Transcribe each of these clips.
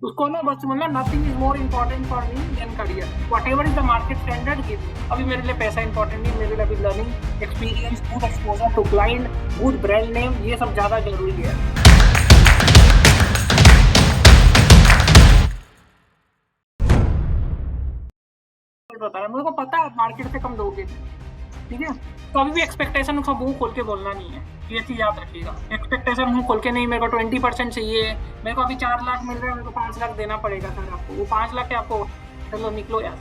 उसको ना बस बोलना nothing is more important for me than career, whatever is the market standard give me. अभी मेरे लिए पैसा इंपॉर्टेंट नहीं, मेरे लिए अभी learning experience, good exposure to client, good brand name, ये सब ज्यादा जरूरी है। बता रहा मेरे को पता है आप मार्केट से कम दोगे, ठीक है। तो अभी भी एक्सपेक्टेशन उसका मुंह खोल के बोलना नहीं है, ये चीज याद रखिएगा। एक्सपेक्टेशन मुंह खोल के नहीं, मेरे को 20% चाहिए, मेरे को अभी 4 लाख मिल रहा है, मेरे को 5 लाख देना पड़ेगा सर आपको, वो 5 लाख है आपको, चलो निकलो यार।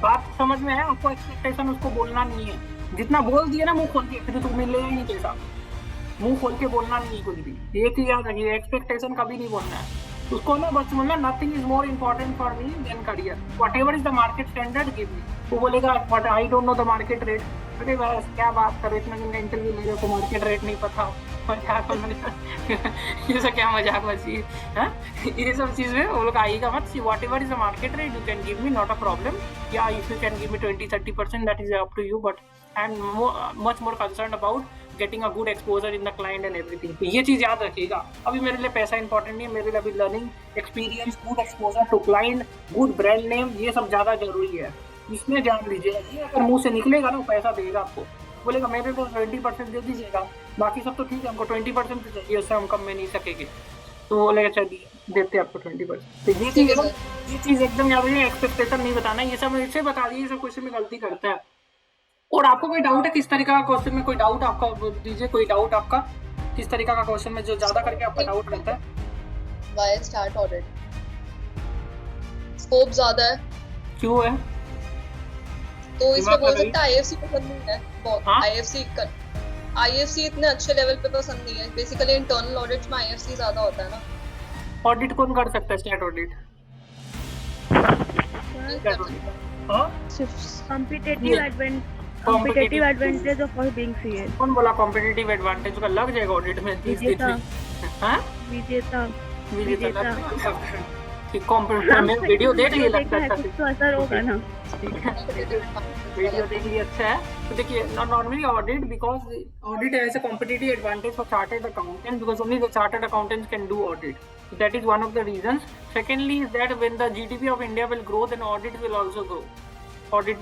बात समझ में है आपको? एक्सपेक्टेशन उसको बोलना नहीं है, जितना बोल दिया ना मुंह खोल के, फिर तो मिलेगा ही नहीं पैसा। मुंह खोल के बोलना नहीं कुछ भी, ये चीज याद रखिए, एक्सपेक्टेशन कभी नहीं बोलना है उसको ना बस बोलना nothing is more important for me than career, whatever is the market standard give me. वो बोलेगा what I don't know the market rate, अरे बस क्या बात करो, इतना दिन का इंटरव्यू ले रहे हो, मार्केट रेट नहीं पता, मजाक ये सब क्या मजाक बची है। ये सब चीज में वो लोग आएगा मत, whatever is the market rate you can give me, not a problem, या if you can give me 20-30% that is up to you, but I am much more concern about getting a good exposure in the client and everything. तो ये चीज याद रखिएगा। अभी मेरे लिए पैसा इंपॉर्टेंट नहीं है, मेरे लिए अभी learning experience, good exposure to client, good brand name, ये सब ज्यादा जरूरी है, इसमें जान लीजिएगा। ये अगर मुंह से निकलेगा ना पैसा देगा आपको, बोलेगा मेरे को 20% दे दीजिएगा, बाकी सब तो ठीक है, हमको 20% चाहिए, उससे हम कम में नहीं सकेंगे, तो बोलेगा चलिए देते आपको 20%। तो ये चीज एकदम याद रखिए, एक्सपेक्टेशन नहीं बताना, ये सब इसे बता दिए, ये सब क्वेश्चन में गलती करता है। और आपको कोई डाउट है किस तरीके का क्वेश्चन में, कोई डाउट आपका दीजिए, कोई डाउट आपका किस तरीके का क्वेश्चन में जो ज्यादा करके आपका डाउट रहता है। वाई स्टार्ट ऑडिट स्कोप ज्यादा है, क्यों है? तो इसमें बोल सकता है आईएफसी पसंद नहीं है बहुत। हाँ? आईएफसी इतने अच्छे लेवल पे पसंद नहीं है, बेसिकली इंटरनल ऑडिट में आईएफसी ज्यादा होता है ना। ऑडिट कौन कर सकता है? State audit. हाँ? Competitive advantage of being CA. कौन बोला कॉम्पिटिटिव एडवांटेज का लग जाएगा ऑडिट में? विजेता विजेता विजेता कंप्यूटर में वीडियो देख लिए लगता है, कुछ तो असर होगा ना। वीडियो देख लिए, अच्छा है। तो देखिए normally audit, because audit has a competitive advantage for chartered accountant, because only the chartered accountants can do audit. So that is one of the reasons. Secondly is that when the GDP of India will grow, then audit will also grow. Audit,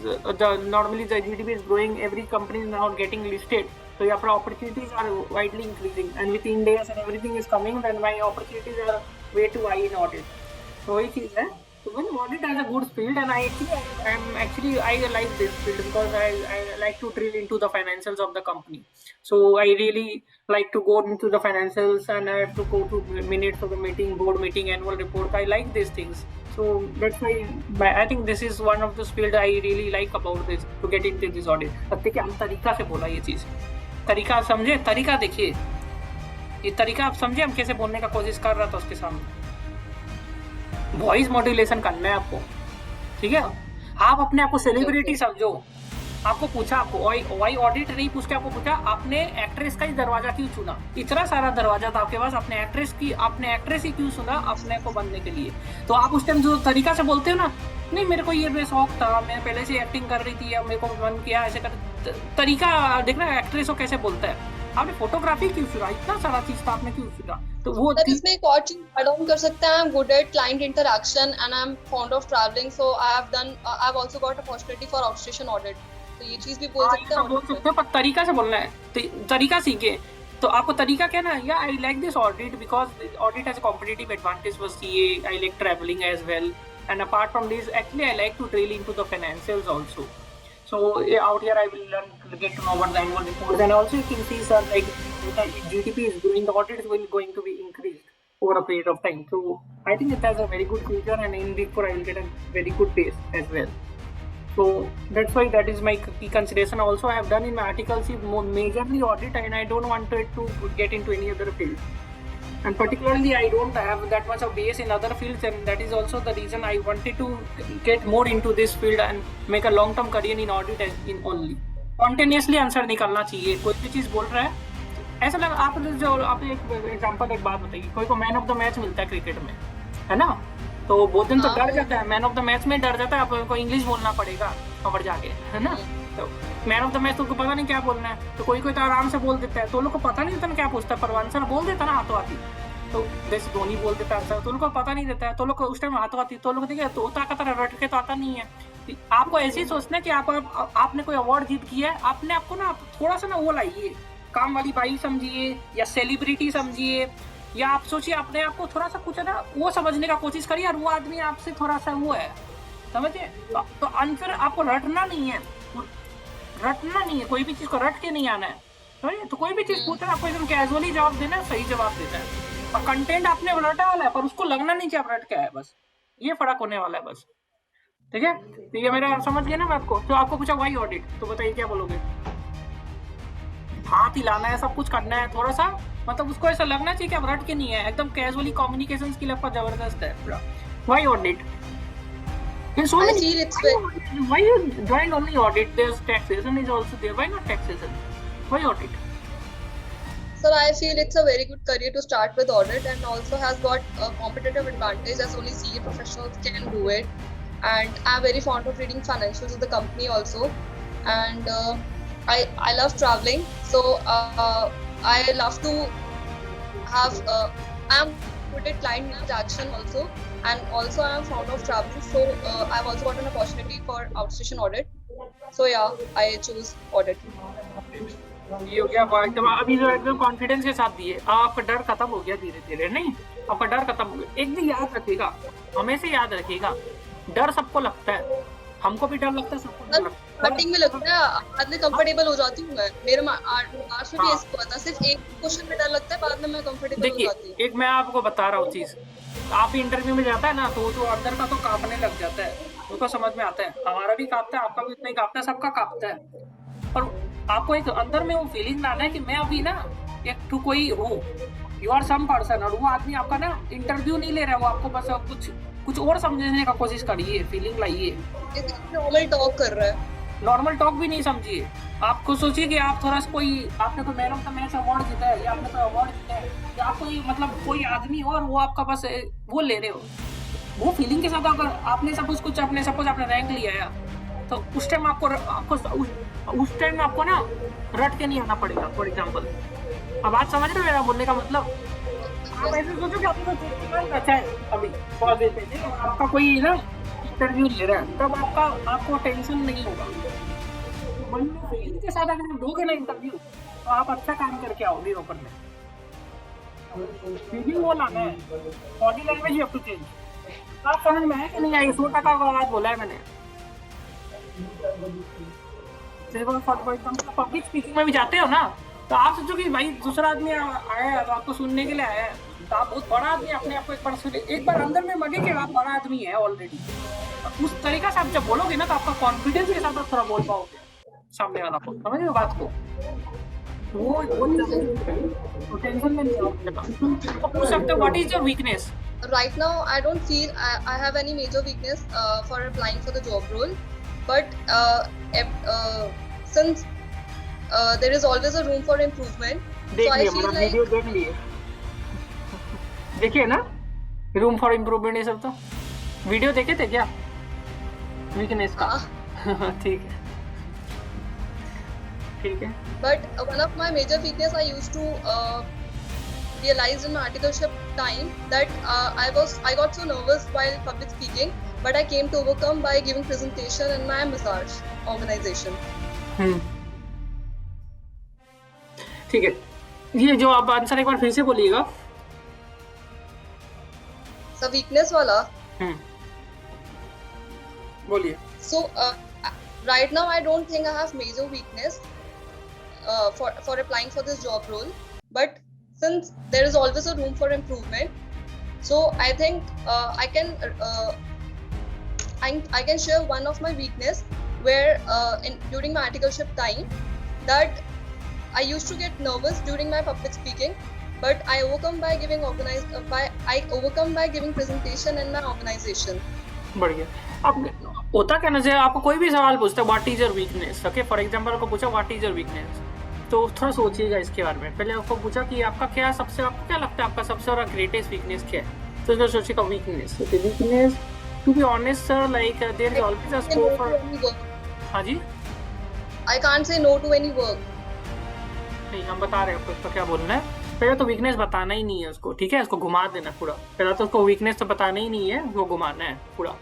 normally the GDP is growing, every company is now getting listed, so your opportunities are widely increasing, and with India and everything is coming, then my opportunities are way too high in audit. So वही चीज है। So when audit has a good field, and I like this field because I like to drill into the financials of the company. So I really like to go into the financials, and I have to go to minutes of the meeting, board meeting, annual report. I like these things. So that's why I think this is one of the field I really like about this, to get into this audit. अब देखिए हम तरीका से बोला, ये चीज तरीका समझे, तरीका देखिए, ये तरीका आप समझे हम कैसे बोलने का कोशिश कर रहा था उसके सामने। वॉइस मॉड्यूलेशन करना है आपको, ठीक है। आप अपने आप को सेलिब्रिटी समझो। आपको पूछा, आपको वाई ऑडिट नहीं पूछ के आपको पूछा आपने एक्ट्रेस का ही दरवाजा क्यों चुना? इतना सारा दरवाजा था आपके पास, आपने एक्ट्रेस ही क्यों चुना अपने को बनने के लिए? तो आप उस टाइम जो तरीका से बोलते हो ना, नहीं मेरे को ये शौक था, मैं पहले से एक्टिंग कर रही थी, अब मेरे को मन किया ऐसे कर, तरीका देखना एक्ट्रेस को कैसे बोलता है। आपने फोटोग्राफी क्यों चुना? इतना सारा चीज था, आपने क्यों चुना? तो वो इसमें एक और चीज ऐड ऑन कर सकते हैं, I am good at client interaction and I am fond of travelling, so I have also got opportunity for outstation audit. तो ये चीज भी बोल सकते हैं, पर तरीका से बोलना है, तरीका सीखे। तो आपको तरीका क्या ना, या I like this audit because audit has a competitive advantage for CA, I like travelling as well, and apart from this actually I like to drill into the financials also. So out here I will learn to get to know what the annual reports, and also you can see sir, like the GDP is growing, the audit is going to be increased over a period of time. So I think it has a very good future, and in Big Four I will get a very good base as well. So that's why that is my key consideration. Also I have done in my articles majorly audit, and I don't want it to get into any other field. And particularly I don't have that much of base in other fields, and that is also the reason I wanted to get more into this field and make a long term career in audit in only. Spontaneously answer निकलना चाहिए, कोई भी चीज बोल रहा है ऐसा लगा। आप जो आप एक एग्जांपल, एक बात बताइए, कोई को मैन ऑफ द मैच मिलता है क्रिकेट में, है ना, तो बहुत दिन तो डर जाता है, मैन ऑफ द मैच में डर जाता है, आपको इंग्लिश बोलना पड़ेगा खबर जाके, है ना। तो मैन ऑफ द मैच तुमको पता नहीं क्या बोलना है, तो कोई तो आराम से बोल देता है, तो लोग को पता नहीं होता ना क्या पूछता है, पर आंसर बोल देता ना हाथों हाथी। तो जैसे धोनी बोल देता है तो उनको पता नहीं देता है, तो लोग उस टाइम हाथों आती तो लोग देखिए तो ताकत रट के तो आता नहीं है। आपको ऐसे ही सोचना है कि आपने कोई अवार्ड जीत किया है, आपने आपको ना थोड़ा सा ना वो लाइए, काम वाली बाई समझिए या सेलिब्रिटी समझिए, या आप सोचिए अपने आप को थोड़ा सा कुछ है ना वो समझने का कोशिश करिए, और वो आदमी आपसे थोड़ा सा वो है, समझिए। तो अनफिर आपको रटना नहीं है, कोई भी चीज को रट के नहीं आना है, समझिए। तो कोई भी चीज पूछे आपको एकदम कैजुअली जवाब देना है, सही जवाब देना है, और कंटेंट आपने रटा वाला है पर उसको लगना नहीं चाहिए आप रट के आए, बस ये फर्क होने वाला है बस, ठीक है। तो ये मेरा समझ गया ना मैं आपको। तो आपको पूछा वाई ऑडिट, तो बताइए क्या बोलोगे? हाथ हिलाना है, सब कुछ करना है, थोड़ा सा मतलब उसको ऐसा लगना चाहिए कि आप रट के नहीं है, एकदम कैजुअली कम्युनिकेशन स्किल आपका जबरदस्त है पूरा। Why audit? In so I many, feel it's very, why you joined only audit? There's taxation is also there. Why not taxation? Why audit? sir, I feel it's a very good career to start with audit, and also has got a competitive advantage as only CA professionals can do it. And I'm very fond of reading financials of the company also, and I love traveling, so I love to have I'm good at client interaction also, and also I'm fond of traveling, so I've also got an opportunity for outstation audit, so yeah, I choose audit. ये हो गया एकदम, अभी जो एकदम confidence के साथ दिए, आपका डर खत्म हो गया धीरे धीरे, नहीं आपका डर खत्म हो गया। एक दिन याद रखिएगा, हमेशा याद रखिएगा, डर सबको लगता है, हमको भी डर लगता है, सबको डर लगता है। स्टार्टिंग में लगता है, बाद में कंफर्टेबल हो जाती हूँ मैं। मेरे आर्ट्स में भी ऐसा हुआ था, सिर्फ एक क्वेश्चन में डर लगता है, बाद में मैं कंफर्टेबल हो जाती हूँ। देखिए एक मैं आपको बता रहा हूँ चीज, आप इंटरव्यू में जाता है ना तो अंदर का तो कांपने लग जाता है, वो तो समझ में आता है, हमारा भी कांपता है, आपका भी उतना ही कांपता है, सबका कांपता है। पर आपको एक अंदर में वो फीलिंग लाना है कि मैं अभी ना एक तो कोई हूँ, यू आर सम पर्सन, और वो आदमी आपका ना इंटरव्यू नहीं ले रहा है, वो आपको बस कुछ और समझने का कोशिश करिए, फीलिंग लाइए। नॉर्मल टॉक कर रहा है, नॉर्मल टॉक भी नहीं समझिए, आपको सोचिए कि आप थोड़ा सा कोई, आपने कोई man of the match award जीता है, या आपने कोई अवार्ड जीता है, या आप कोई मतलब कोई आदमी हो और वो आपका बस वो ले रहे हो, वो फीलिंग के साथ अगर आपने सपोज आपने रैंक लिया है, तो उस टाइम उस टाइम आपको ना रट के नहीं आना पड़ेगा। फॉर एग्जाम्पल, अब बात समझ रहे हो मेरा बोलने का मतलब? आप ऐसे सोचो कि आपको अच्छा है अभी आपका कोई ना इंटरव्यू ले रहा है, तब आपको टेंशन नहीं होगा, मन में फीलिंग के साथ अगर दोगे ना इंटरव्यू, तो आप अच्छा काम करके आओगे ऊपर में। फीलिंग वो लाना है, body language you have to change. आप समझ में आया कि नहीं आई? 100% बात बोला है मैंने। पब्लिक स्पीकिंग में भी जाते हो ना, तो आप सोचो कि भाई दूसरा आदमी आया है तो आपको सुनने के लिए आया है, तो आप बहुत बड़ा आदमी अपने आप को एक बार अंदर में लगे कि आप बड़ा आदमी है ऑलरेडी, उस तरीका से आप जब बोलोगे ना तो आपका कॉन्फिडेंस के साथ आप थोड़ा बोल पाओगे सामने वाला को, समझ रहे हो बात को? वो टेंशन में नहीं आओगे। तो पूछ सकते हो what is your weakness? right now I don't feel I have any major weakness for applying for the job role, but since there is always a room for improvement, so I feel like video देख लिए, देखिए ना room for improvement, ये सब तो video देखे थे क्या वीकनेस का? ठीक है। but one of my major weakness I used to realized in my articleship time that I got so nervous while public speaking, but I came to overcome by giving presentation in my massage organization. ठीक है, ये जो आप answer एक बार फिर से बोलिएगा। So weakness वाला, बोलिए। so right now I don't think I have major weakness for applying for this job role, but since there is always a room for improvement, so I think I can share one of my weakness where during my articleship time, that I used to get nervous during my public speaking, but I overcome by giving presentation in my organization. बढ़िया। अब होता क्या ना, जैसे आपको कोई भी सवाल पूछता है what is your weakness, okay for example आपको पूछा व्हाट इज योर वीकनेस, तो थोड़ा सोचिएगा इसके बारे में। पहले आपको पूछा कि आपको क्या लगता है आपका सबसे बड़ा ग्रेटेस्ट वीकनेस क्या है, तो इसमें सोचिएगा weakness. Weakness to be honest sir, like there is always a scope for. हाँ जी, I can't say no to any work. नहीं, हम बता रहे हैं आपको इसका क्या बोलना है। पहले तो वीकनेस बताना ही नहीं है उसको, ठीक है, उसको घुमा देना पूरा। पहले तो उसको वीकनेस तो बताना ही नहीं है, उसको घुमाना है पूरा।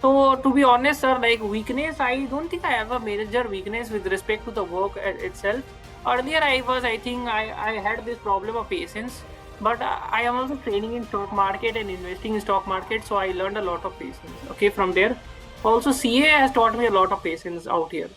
So to be honest, sir, like weakness, I don't think I have a major weakness with respect to the work itself. Earlier, I think I had this problem of patience, but I am also training in stock market and investing in stock market, so I learned a lot of patience. Okay, from there, also CA has taught me a lot of patience out here.